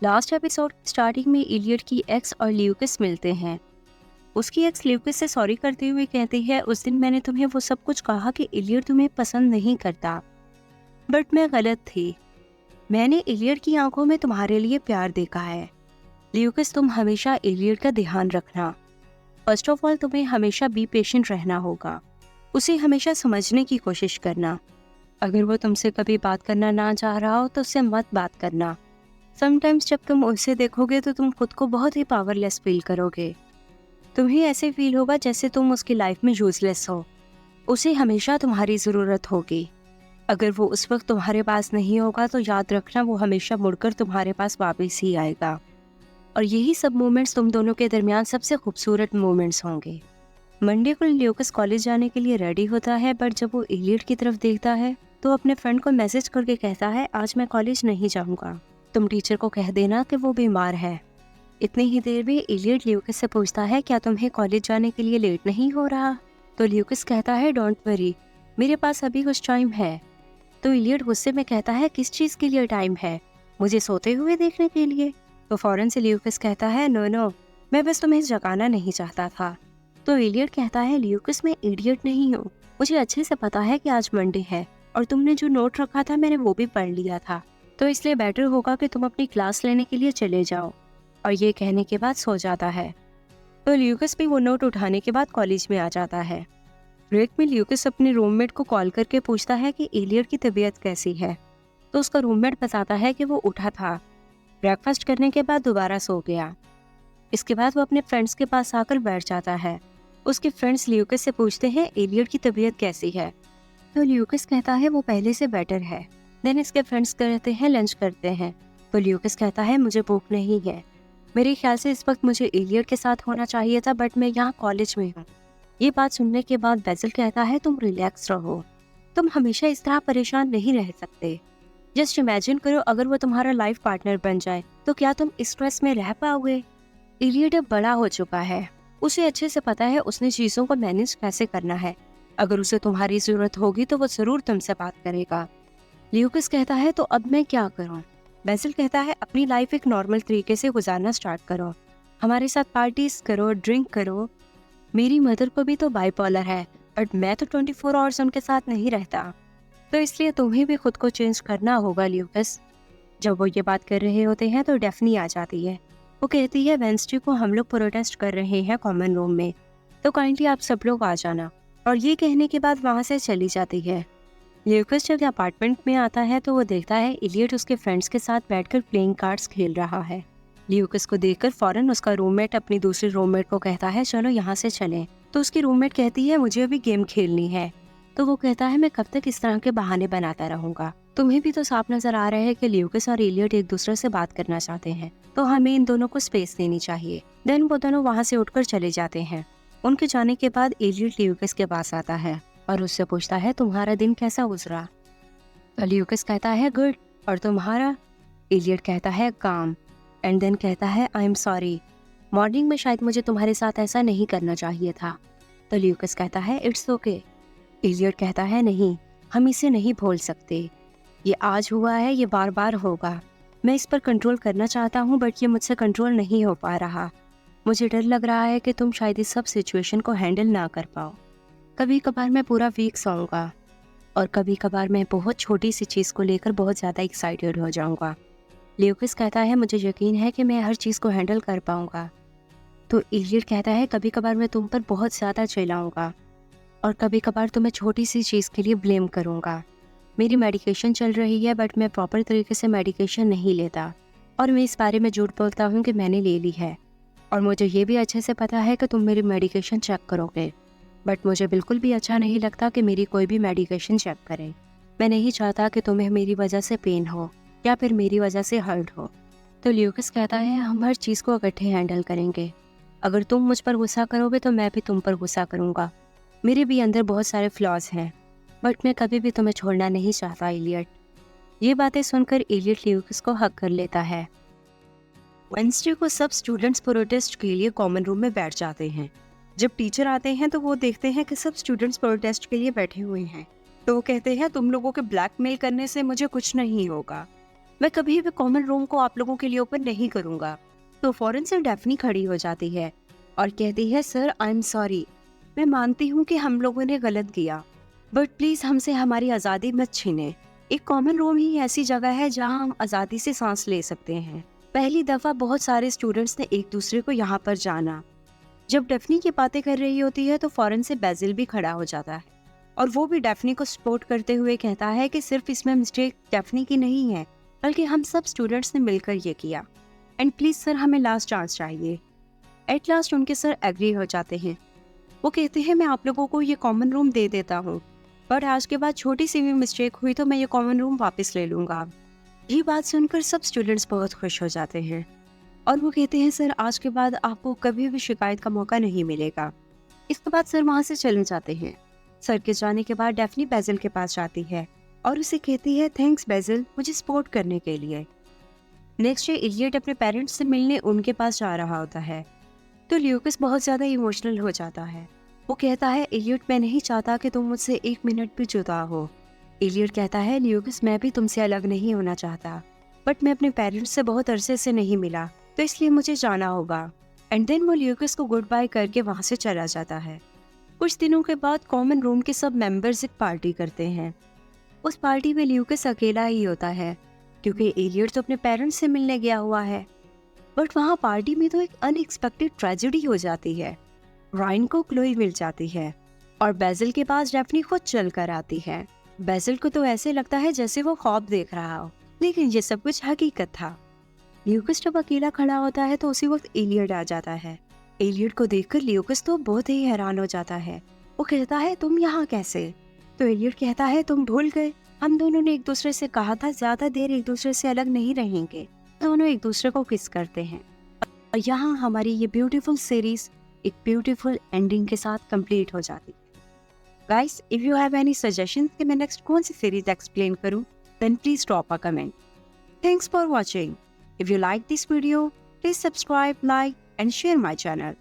Last episode starting में Elliot की x और ल्यूकस मिलते हैं। उसकी एक्स ल्यूकस से सॉरी करते हुए कहती है, उस दिन मैंने तुम्हें वो सब कुछ कहा कि इलियट तुम्हें पसंद नहीं करता, बट मैं गलत थी। मैंने इलियट की आंखों में तुम्हारे लिए प्यार देखा है। ल्यूकस, तुम हमेशा इलियट का ध्यान रखना। फर्स्ट ऑफ ऑल तुम्हें हमेशा बी पेशेंट रहना होगा। उसे हमेशा समझने की कोशिश करना। अगर वो तुमसे कभी बात करना ना चाह रहा हो तो उससे मत बात करना। समटाइम्स जब तुम उसे देखोगे तो तुम खुद को बहुत ही पावरलेस फील करोगे। तुम्हें ऐसे फील होगा जैसे तुम उसकी लाइफ में यूजलेस हो। उसे हमेशा तुम्हारी ज़रूरत होगी। अगर वो उस वक्त तुम्हारे पास नहीं होगा तो याद रखना, वो हमेशा मुड़कर तुम्हारे पास वापस ही आएगा। और यही सब मोमेंट्स तुम दोनों के दरमियान सबसे खूबसूरत मोमेंट्स होंगे। मंडे को ल्यूकस कॉलेज जाने के लिए रेडी होता है, बट जब वो इलियट की तरफ देखता है तो अपने फ्रेंड को मैसेज करके कहता है, आज मैं कॉलेज नहीं जाऊंगा, तुम टीचर को कह देना कि वो बीमार है। इतनी ही देर में इलियट ल्यूकस से पूछता है, क्या तुम्हें कॉलेज जाने के लिए लेट नहीं हो रहा? तो ल्यूकस कहता है, डोंट वरी, मेरे पास अभी कुछ टाइम है। तो इलियट गुस्से में कहता है, किस चीज़ के लिए टाइम है? मुझे सोते हुए देखने के लिए? तो फौरन से ल्यूकस कहता है, नो नो, मैं बस तुम्हें जगाना नहीं चाहता था। तो इलियट कहता है, ल्यूकस, मैं इडियट नहीं हूँ, मुझे अच्छे से पता है कि आज मंडे है और तुमने जो नोट रखा था मैंने वो भी पढ़ लिया था, तो इसलिए बेटर होगा कि तुम अपनी क्लास लेने के लिए चले जाओ। और ये कहने के बाद सो जाता है। तो ल्यूकस भी वो नोट उठाने के बाद कॉलेज में आ जाता है। ब्रेक में ल्यूकस अपने रूममेट को कॉल करके पूछता है कि इलियट की तबीयत कैसी है। तो उसका रूममेट बताता है कि वो उठा था, ब्रेकफास्ट करने के बाद दोबारा सो गया। इसके बाद वो अपने फ्रेंड्स के पास आकर बैठ जाता है। उसके फ्रेंड्स ल्यूकस से पूछते हैं, इलियट की तबीयत कैसी है? तो ल्यूकस कहता है, वो पहले से बेटर है। देन इसके फ्रेंड्स कहते हैं, लंच करते हैं। तो ल्यूकस कहता है, मुझे भूख नहीं है, मेरे ख्याल से इस वक्त मुझे इलियट के साथ होना चाहिए था, बट मैं यहाँ कॉलेज में हूँ। ये बात सुनने के बाद बेसिल कहता है, तुम रिलैक्स रहो, तुम हमेशा इस तरह परेशान नहीं रह सकते। जस्ट इमेजिन करो, अगर वो तुम्हारा लाइफ पार्टनर बन जाए तो क्या तुम इस स्ट्रेस में रह पाओगे? इलियट अब बड़ा हो चुका है, उसे अच्छे से पता है उसने चीज़ों को मैनेज कैसे करना है। अगर उसे तुम्हारी ज़रूरत होगी तो वो ज़रूर तुमसे बात करेगा। ल्यूकस कहता है, तो अब मैं क्या करूँ? बेसिल कहता है, अपनी लाइफ एक नॉर्मल तरीके से गुजारना स्टार्ट करो, हमारे साथ पार्टीज करो, ड्रिंक करो। मेरी मदर को भी तो बाइपोलर है, बट मैं तो 24 आवर्स उनके साथ नहीं रहता, तो इसलिए तुम्हें भी खुद को चेंज करना होगा ल्यूकस। जब वो ये बात कर रहे होते हैं तो डेफनी आ जाती है। वो कहती है, वेंसडे को हम लोग प्रोटेस्ट कर रहे हैं कॉमन रूम में, तो काइंडली आप सब लोग आ जाना। और ये कहने के बाद वहाँ से चली जाती है। ल्यूकस जब अपार्टमेंट में आता है तो वो देखता है इलियट उसके फ्रेंड्स के साथ बैठकर प्लेइंग कार्ड्स खेल रहा है। ल्यूकस को देखकर फौरन उसका रूममेट अपनी दूसरी रूममेट को कहता है, चलो यहाँ से चलें। तो उसकी रूममेट कहती है, मुझे अभी गेम खेलनी है। तो वो कहता है, मैं कब तक इस तरह के बहाने बनाता रहूंगा? तुम्हें भी तो साफ नजर आ रहा है कि ल्यूकस और इलियट एक दूसरे से बात करना चाहते हैं, तो हमें इन दोनों को स्पेस देनी चाहिए। देन वो दोनों वहाँ से उठकर चले जाते हैं। उनके जाने के बाद इलियट ल्यूकस के पास आता है और उससे पूछता है, तुम्हारा दिन कैसा गुजरा? तो ल्यूकस कहता है, गुड। और तुम्हारा? इलियट कहता है, काम। एंड देन कहता है, आई एम सॉरी, मॉर्निंग में शायद मुझे तुम्हारे साथ ऐसा नहीं करना चाहिए था। तो ल्यूकस कहता है, इट्स ओके। इलियट कहता है, नहीं, हम इसे नहीं भूल सकते, ये आज हुआ है, ये बार बार होगा। मैं इस पर कंट्रोल करना चाहता हूँ, बट ये मुझसे कंट्रोल नहीं हो पा रहा। मुझे डर लग रहा है कि तुम शायद इस सब सिचुएशन को हैंडल ना कर पाओ। कभी कभार मैं पूरा वीक सोऊंगा और कभी कभार मैं बहुत छोटी सी चीज़ को लेकर बहुत ज़्यादा एक्साइटेड हो जाऊंगा। ल्यूकस कहता है, मुझे यकीन है कि मैं हर चीज़ को हैंडल कर पाऊंगा। तो इलियट कहता है, कभी कभार मैं तुम पर बहुत ज़्यादा चिल्लाऊंगा और कभी कभार तुम्हें छोटी सी चीज़ के लिए ब्लेम करूंगा। मेरी मेडिकेशन चल रही है, बट मैं प्रॉपर तरीके से मेडिकेशन नहीं लेता और मैं इस बारे में झूठ बोलता हूँ कि मैंने ले ली है। और मुझे ये भी अच्छे से पता है कि तुम मेरी मेडिकेशन चेक करोगे, बट मुझे बिल्कुल भी अच्छा नहीं लगता कि मेरी कोई भी मेडिकेशन चेक करे। मैं नहीं चाहता कि तुम्हें मेरी वजह से पेन हो या फिर मेरी वजह से हर्ट हो। तो ल्यूकस कहता है, हम हर चीज़ को इकट्ठे हैंडल करेंगे। अगर तुम मुझ पर गुस्सा करोगे तो मैं भी तुम पर गुस्सा करूँगा। मेरे भी अंदर बहुत सारे फ्लॉज हैं, बट मैं कभी भी तुम्हें छोड़ना नहीं चाहता इलियट। ये बातें सुनकर इलियट ल्यूकस को हक कर लेता है। वेंसडे को सब स्टूडेंट्स प्रोटेस्ट के लिए कॉमन रूम में बैठ जाते हैं। जब टीचर आते हैं तो वो देखते हैं कि सब स्टूडेंट्स प्रोटेस्ट के लिए बैठे हुए हैं। तो वो कहते हैं, तुम लोगों के ब्लैकमेल करने से मुझे कुछ नहीं होगा। मैं कभी भी कॉमन रूम को आप लोगों के लिए ओपन नहीं करूंगा। तो फौरन से डेफनी खड़ी हो जाती है और कहती है, सर आई एम सॉरी, मैं मानती हूँ कि हम लोगों ने गलत किया, बट प्लीज हमसे हमारी आज़ादी मत छीने। एक कॉमन रूम ही ऐसी जगह है जहाँ हम आज़ादी से सांस ले सकते हैं। पहली दफ़ा बहुत सारे स्टूडेंट्स ने एक दूसरे को यहाँ पर जाना। जब डेफनी की बातें कर रही होती है तो फौरन से बेजिल भी खड़ा हो जाता है और वो भी डेफनी को सपोर्ट करते हुए कहता है कि सिर्फ इसमें मिस्टेक डेफनी की नहीं है, बल्कि हम सब स्टूडेंट्स ने मिलकर ये किया, एंड प्लीज सर हमें लास्ट चांस चाहिए। एट लास्ट उनके सर एग्री हो जाते हैं। वो कहते हैं, मैं आप लोगों को ये कॉमन रूम दे देता हूँ, बट आज के बाद छोटी सी भी मिस्टेक हुई तो मैं ये कॉमन रूम वापस ले लूँगा। ये बात सुनकर सब स्टूडेंट्स बहुत खुश हो जाते हैं और वो कहते हैं, सर आज के बाद आपको कभी भी शिकायत का मौका नहीं मिलेगा। इसके बाद सर वहाँ से चले जाते हैं। सर के जाने के बाद डेफनी बेजिल के पास जाती है और उसे कहती है, थैंक्स बेजिल मुझे सपोर्ट करने के लिए। नेक्स्ट डे इलियट अपने पेरेंट्स से मिलने उनके पास जा रहा होता है तो ल्यूकस बहुत ज़्यादा इमोशनल हो जाता है। वो कहता है, इलियट मैं नहीं चाहता कि तुम मुझसे एक मिनट भी जुदा हो। इलियट कहता है, ल्यूकस मैं भी तुमसे अलग नहीं होना चाहता, बट मैं अपने पेरेंट्स से बहुत अरसे से नहीं मिला तो इसलिए मुझे जाना होगा। एंड देन वो ल्यूकस को गुड बाय करके वहाँ से चला जाता है। कुछ दिनों के बाद कॉमन रूम के सब मेंबर्स एक पार्टी करते हैं। उस पार्टी में ल्यूकस अकेला ही होता है क्योंकि इलियट तो अपने पेरेंट्स से मिलने गया हुआ है। बट वहाँ पार्टी में तो एक अनएक्सपेक्टेड ट्रेजेडी हो जाती है। रायन को क्लोई मिल जाती है और बेजिल के पास डेफनी खुद चल कर आती है। बेजिल को तो ऐसे लगता है जैसे वो ख्वाब देख रहा हो, लेकिन ये सब कुछ हकीकत था। ल्यूकस जब अकेला खड़ा होता है तो उसी वक्त इलियट आ जाता है। इलियट को देखकर ल्यूकस तो बहुत ही हैरान हो जाता है। वो कहता है, तुम यहाँ कैसे? तो इलियट कहता है, तुम भूल गए हम दोनों ने एक दूसरे से कहा था ज्यादा देर एक दूसरे से अलग नहीं रहेंगे। दोनों एक दूसरे को किस करते हैं और यहाँ हमारी ये ब्यूटीफुल सीरीज एक ब्यूटीफुल एंडिंग के साथ कंप्लीट हो जाती है। Guys, if you have any suggestions कि मैं नेक्स्ट कौन सी सीरीज एक्सप्लेन करूँ, then please drop a comment. Thanks for watching. If you like this video, please subscribe, like and share my channel.